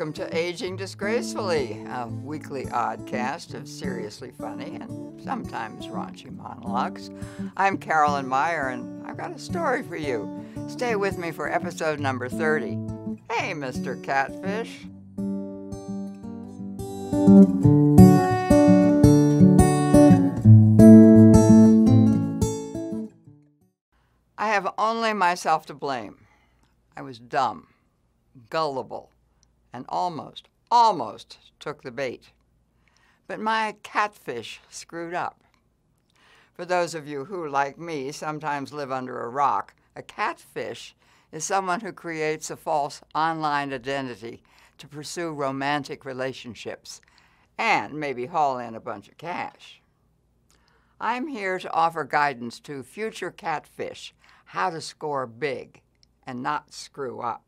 Welcome to Aging Disgracefully, a weekly oddcast of seriously funny and sometimes raunchy monologues. I'm Carolyn Meyer, and I've got a story for you. Stay with me for episode number 30. Hey, Mr. Catfish. I have only myself to blame. I was dumb, gullible, and almost took the bait. But my catfish screwed up. For those of you who, like me, sometimes live under a rock, a catfish is someone who creates a false online identity to pursue romantic relationships and maybe haul in a bunch of cash. I'm here to offer guidance to future catfish how to score big and not screw up.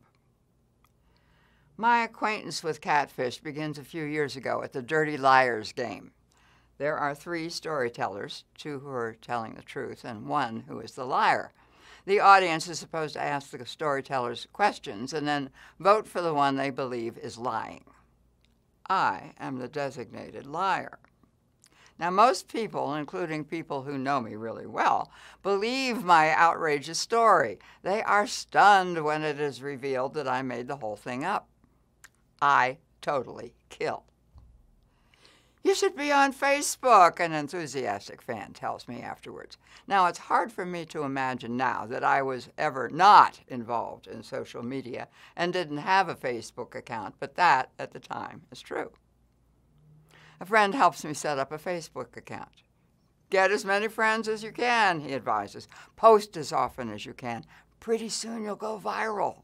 My acquaintance with catfish begins a few years ago at the Dirty Liars game. There are 3 storytellers, 2 who are telling the truth and 1 who is the liar. The audience is supposed to ask the storytellers questions and then vote for the one they believe is lying. I am the designated liar. Now, most people, including people who know me really well, believe my outrageous story. They are stunned when it is revealed that I made the whole thing up. I totally kill. You should be on Facebook, an enthusiastic fan tells me afterwards. Now, it's hard for me to imagine now that I was ever not involved in social media and didn't have a Facebook account, but that, at the time, is true. A friend helps me set up a Facebook account. Get as many friends as you can, he advises. Post as often as you can. Pretty soon you'll go viral.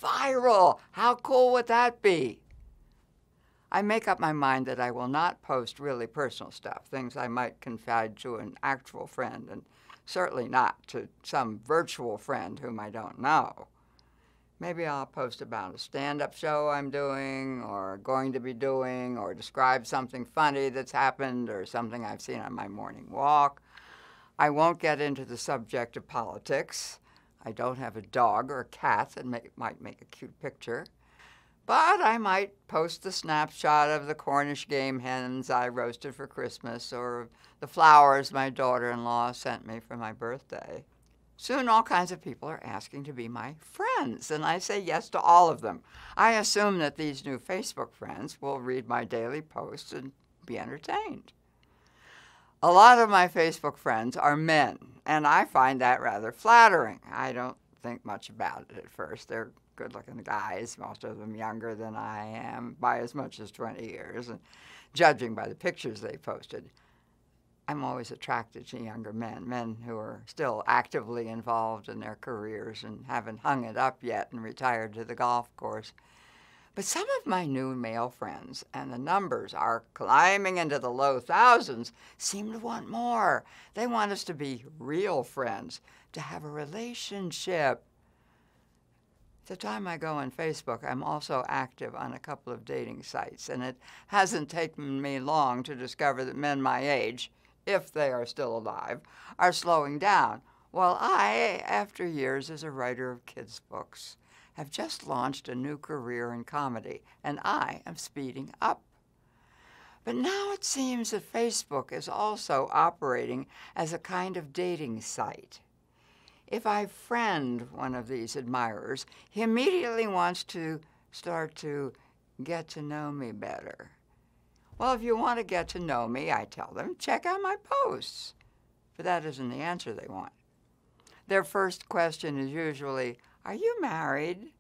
Viral! How cool would that be? I make up my mind that I will not post really personal stuff, things I might confide to an actual friend, and certainly not to some virtual friend whom I don't know. Maybe I'll post about a stand-up show I'm doing or going to be doing, or describe something funny that's happened or something I've seen on my morning walk. I won't get into the subject of politics. I don't have a dog or a cat that might make a cute picture. But I might post the snapshot of the Cornish game hens I roasted for Christmas or the flowers my daughter-in-law sent me for my birthday. Soon all kinds of people are asking to be my friends, and I say yes to all of them. I assume that these new Facebook friends will read my daily posts and be entertained. A lot of my Facebook friends are men, and I find that rather flattering. I don't think much about it at first. They're good-looking guys, most of them younger than I am by as much as 20 years, and judging by the pictures they posted, I'm always attracted to younger men who are still actively involved in their careers and haven't hung it up yet and retired to the golf course. But some of my new male friends, and the numbers are climbing into the low thousands, seem to want more. They want us to be real friends, to have a relationship. The time I go on Facebook, I'm also active on a couple of dating sites, and it hasn't taken me long to discover that men my age, if they are still alive, are slowing down, while I, after years as a writer of kids' books, have just launched a new career in comedy, and I am speeding up. But now it seems that Facebook is also operating as a kind of dating site. If I friend one of these admirers, he immediately wants to start to get to know me better. Well, if you want to get to know me, I tell them, check out my posts. But that isn't the answer they want. Their first question is usually, are you married?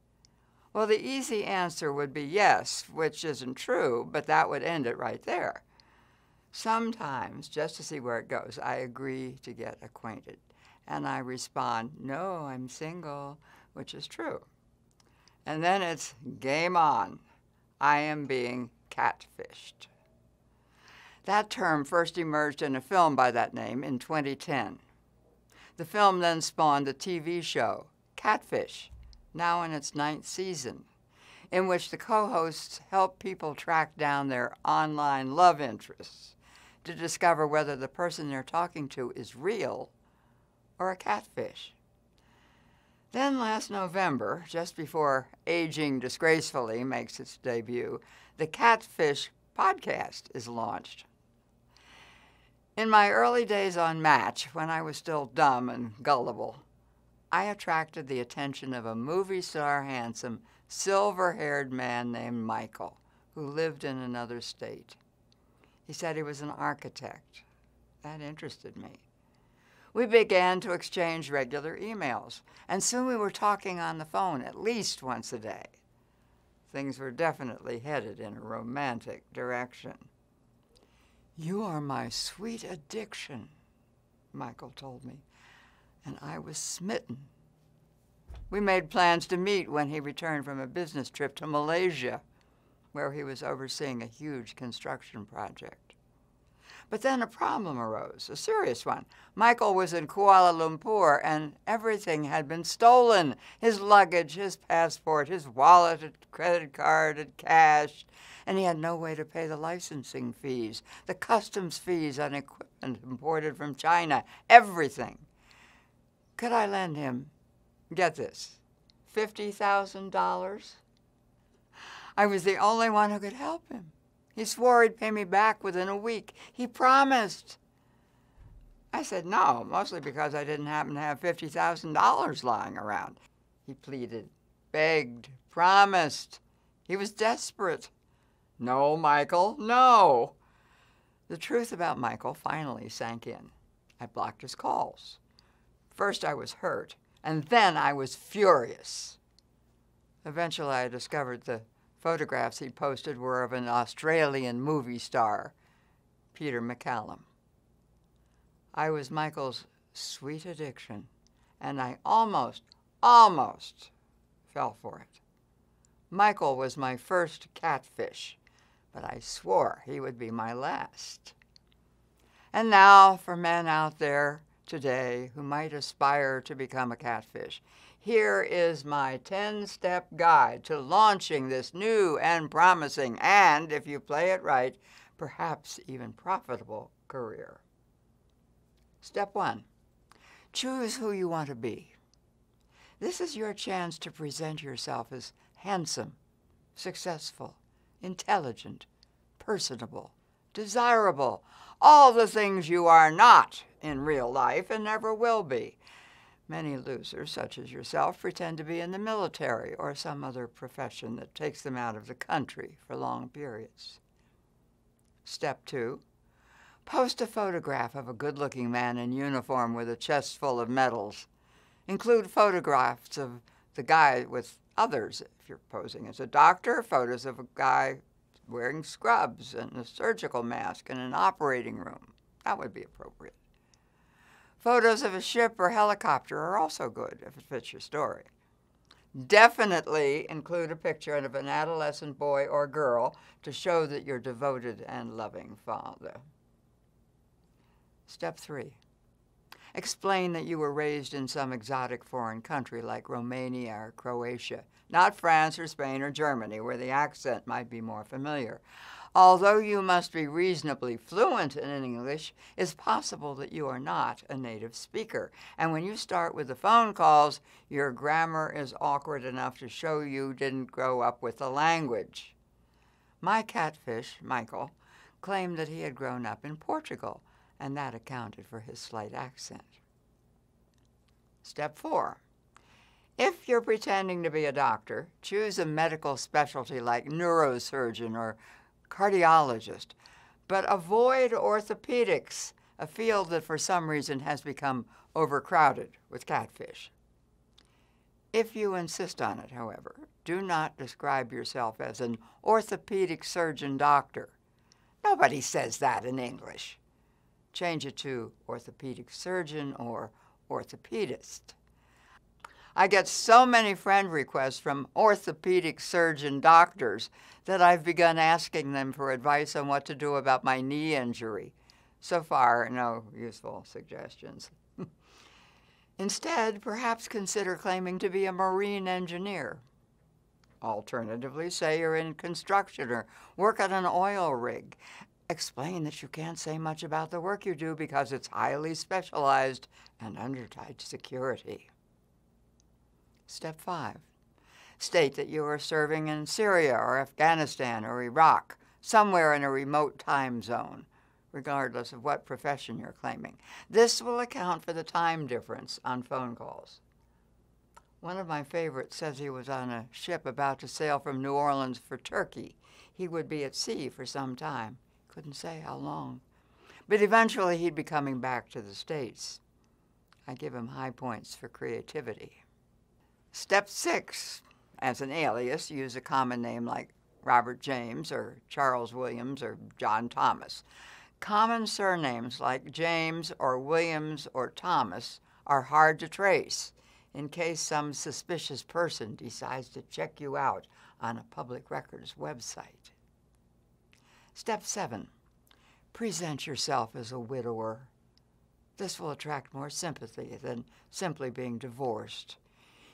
Well, the easy answer would be yes, which isn't true, but that would end it right there. Sometimes, just to see where it goes, I agree to get acquainted. And I respond, no, I'm single, which is true. And then it's game on. I am being catfished. That term first emerged in a film by that name in 2010. The film then spawned a TV show, Catfish, now in its 9th season, in which the co-hosts help people track down their online love interests to discover whether the person they're talking to is real or a catfish. Then last November, just before Aging Disgracefully makes its debut, the Catfish podcast is launched. In my early days on Match, when I was still dumb and gullible, I attracted the attention of a movie star handsome, silver-haired man named Michael, who lived in another state. He said he was an architect. That interested me. We began to exchange regular emails, and soon we were talking on the phone at least once a day. Things were definitely headed in a romantic direction. "You are my sweet addiction," Michael told me, and I was smitten. We made plans to meet when he returned from a business trip to Malaysia, where he was overseeing a huge construction project. But then a problem arose, a serious one. Michael was in Kuala Lumpur, and everything had been stolen. His luggage, his passport, his wallet, his credit card, and cash. And he had no way to pay the licensing fees, the customs fees on equipment imported from China, everything. Could I lend him, get this, $50,000? I was the only one who could help him. He swore he'd pay me back within a week. He promised. I said no, mostly because I didn't happen to have $50,000 lying around. He pleaded, begged, promised. He was desperate. No, Michael, no. The truth about Michael finally sank in. I blocked his calls. First I was hurt, and then I was furious. Eventually I discovered the photographs he posted were of an Australian movie star, Peter McCallum. I was Michael's sweet addiction, and I almost fell for it. Michael was my first catfish, but I swore he would be my last. And now, for men out there today who might aspire to become a catfish, here is my 10-step guide to launching this new and promising and, if you play it right, perhaps even profitable career. Step 1, choose who you want to be. This is your chance to present yourself as handsome, successful, intelligent, personable, desirable, all the things you are not in real life and never will be. Many losers, such as yourself, pretend to be in the military or some other profession that takes them out of the country for long periods. Step 2, post a photograph of a good-looking man in uniform with a chest full of medals. Include photographs of the guy with others. If you're posing as a doctor, photos of a guy wearing scrubs and a surgical mask in an operating room. That would be appropriate. Photos of a ship or helicopter are also good if it fits your story. Definitely include a picture of an adolescent boy or girl to show that you're devoted and loving father. Step 3, explain that you were raised in some exotic foreign country like Romania or Croatia, not France or Spain or Germany, where the accent might be more familiar. Although you must be reasonably fluent in English, it's possible that you are not a native speaker. And when you start with the phone calls, your grammar is awkward enough to show you didn't grow up with the language. My catfish, Michael, claimed that he had grown up in Portugal, and that accounted for his slight accent. Step 4. If you're pretending to be a doctor, choose a medical specialty like neurosurgeon or cardiologist, but avoid orthopedics, a field that for some reason has become overcrowded with catfish. If you insist on it, however, do not describe yourself as an orthopedic surgeon doctor. Nobody says that in English. Change it to orthopedic surgeon or orthopedist. I get so many friend requests from orthopedic surgeon doctors that I've begun asking them for advice on what to do about my knee injury. So far, no useful suggestions. Instead, perhaps consider claiming to be a marine engineer. Alternatively, say you're in construction or work on an oil rig. Explain that you can't say much about the work you do because it's highly specialized and under tight security. Step 5. State that you are serving in Syria or Afghanistan or Iraq, somewhere in a remote time zone, regardless of what profession you're claiming. This will account for the time difference on phone calls. One of my favorites says he was on a ship about to sail from New Orleans for Turkey. He would be at sea for some time. Couldn't say how long. But eventually he'd be coming back to the States. I give him high points for creativity. Step 6. As an alias, use a common name like Robert James or Charles Williams or John Thomas. Common surnames like James or Williams or Thomas are hard to trace in case some suspicious person decides to check you out on a public records website. Step 7. Present yourself as a widower. This will attract more sympathy than simply being divorced.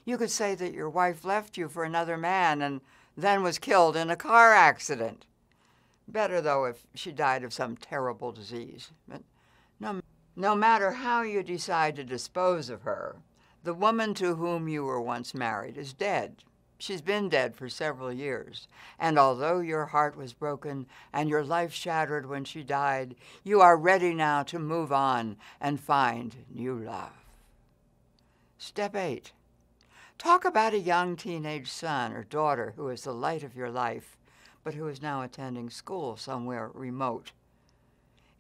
You could say that your wife left you for another man and then was killed in a car accident. Better, though, if she died of some terrible disease. But no matter how you decide to dispose of her, the woman to whom you were once married is dead. She's been dead for several years, and although your heart was broken and your life shattered when she died, you are ready now to move on and find new love. Step 8. Talk about a young teenage son or daughter who is the light of your life, but who is now attending school somewhere remote.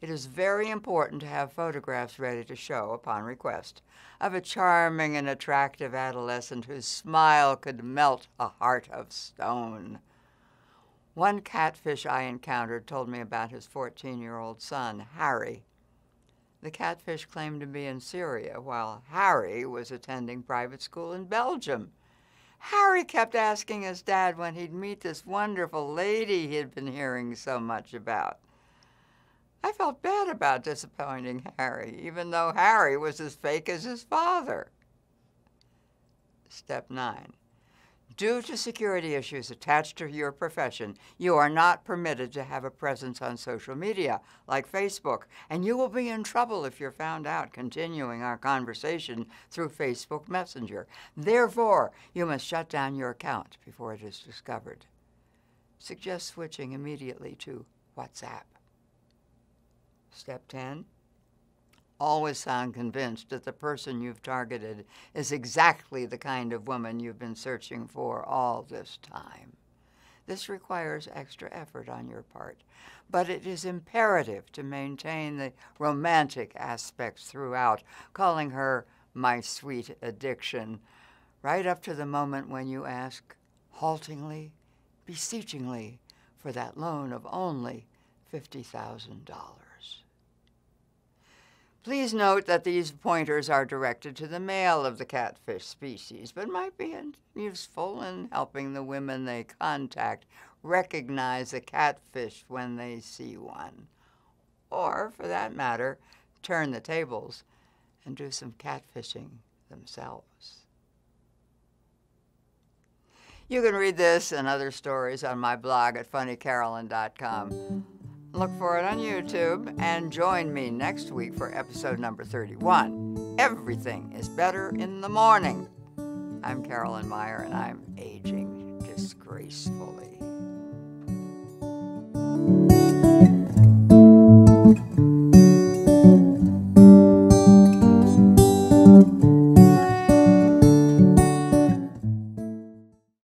It is very important to have photographs ready to show, upon request, of a charming and attractive adolescent whose smile could melt a heart of stone. One catfish I encountered told me about his 14-year-old son, Harry. The catfish claimed to be in Syria, while Harry was attending private school in Belgium. Harry kept asking his dad when he'd meet this wonderful lady he'd been hearing so much about. I felt bad about disappointing Harry, even though Harry was as fake as his father. Step 9. Due to security issues attached to your profession, you are not permitted to have a presence on social media, like Facebook, and you will be in trouble if you're found out continuing our conversation through Facebook Messenger. Therefore, you must shut down your account before it is discovered. Suggest switching immediately to WhatsApp. Step 10. Always sound convinced that the person you've targeted is exactly the kind of woman you've been searching for all this time. This requires extra effort on your part, but it is imperative to maintain the romantic aspects throughout, calling her my sweet addiction, right up to the moment when you ask, haltingly, beseechingly, for that loan of only $50,000. Please note that these pointers are directed to the male of the catfish species, but might be useful in helping the women they contact recognize a catfish when they see one. Or, for that matter, turn the tables and do some catfishing themselves. You can read this and other stories on my blog at funnycarolyn.com. Look for it on YouTube, and join me next week for episode number 31. Everything is better in the morning. I'm Carolyn Meyer, and I'm aging disgracefully.